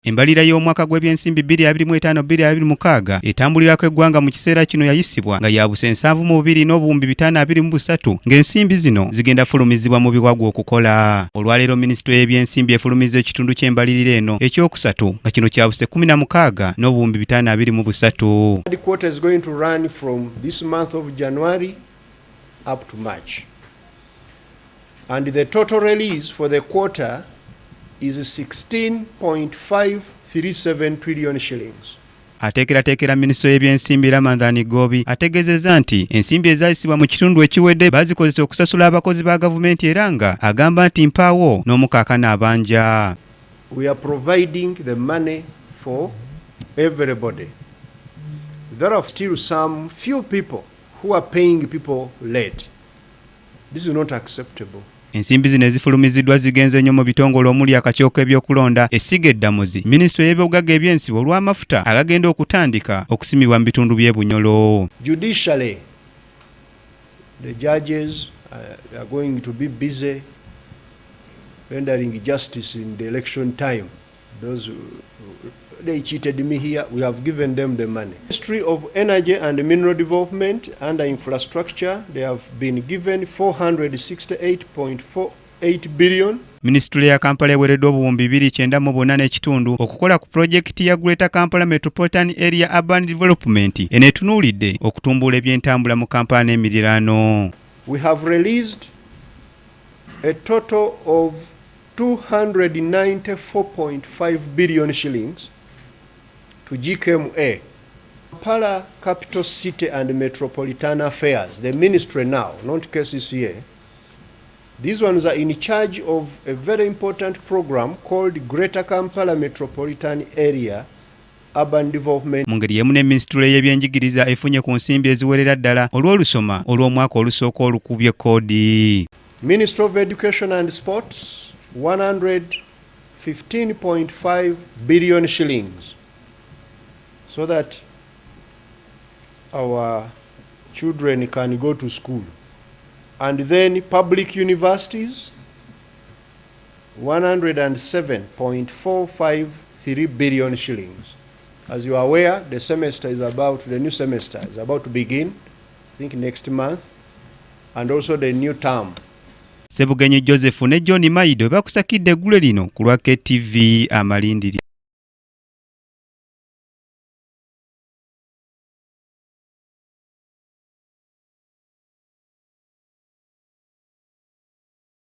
Embalira y'omwaka gw'ebyensimbi 2025-2026 etambulirako eggwanga mu kiseera kino yayisibwa nga ya busensavu mu 2,523 ng'ensimbi zino zigenda fulumizibwa mu biwagu okukola. Olwaleero Minisitule y'ebyensimbi efulumiza ekitundu ky'embalirira eno ekyokusatu nga kino kya buse 16 n'obuwumbi 523. The quota is going to run from this month of January up to March. And the total release for the quarter is 16.537 trillion shillings. Ateekerateekera Minisitule y'ebyensimbi Ramadhan Gobi ategeezezza nti ensimbi ezayisibwa mu kitundu ekiwedde bazikozesa okusasula abakozi ba gavumenti era nga agamba nti mpaawo n'omukaakana abanja. We are providing the money for everybody. There are still some few people who are paying people late. This is not acceptable. Ensimbi zino ezifulumiziddwa zigenze nnyo mu bitongole omuli akakiiko k'ebyokulonda, essiga eddamuzi, Minisitule y'ebyobugagga ebyensibo olw'amafuta agagenda okutandika okusimibwa mu bitundu by'e Bunyolo. Judicially, the judges are going to be busy rendering justice in the election time. Those they cheated me here, we have given them the money. Ministry of Energy and Mineral Development and Infrastructure, they have been given 468.48 billion. Minisitule ya Kampala eweereddwa obuwumbi 294 okukola ku projekiti ya Greater Kampala Metropolitan Area Urban Development eneetunuulidde okutumbula ebyentambula mu Kampala n'emiriraano. We have released a total of 294.5 billion shillings to GKMA, Kampala Capital City and Metropolitan Affairs, the ministry now, not KCCA. These ones are in charge of a very important program called Greater Kampala Metropolitan Area Urban Development. Mu ngeri y'emu ne Minisitule y'ebyenjigiriza efunye ku nsimbi eziwerera ddala olw'olusoma olw'omwaka olusooka olukubye koodi. Ministry of Education and Sports, 115.5 billion shillings, so that our children can go to school. And then public universities, 107.453 billion shillings. As you are aware, the new semester is about to begin, I think next month, and also the new term. Sebugenyi Joseph ne John Maido bakusakidde eggule lino ku lwa KTV Amalindiri.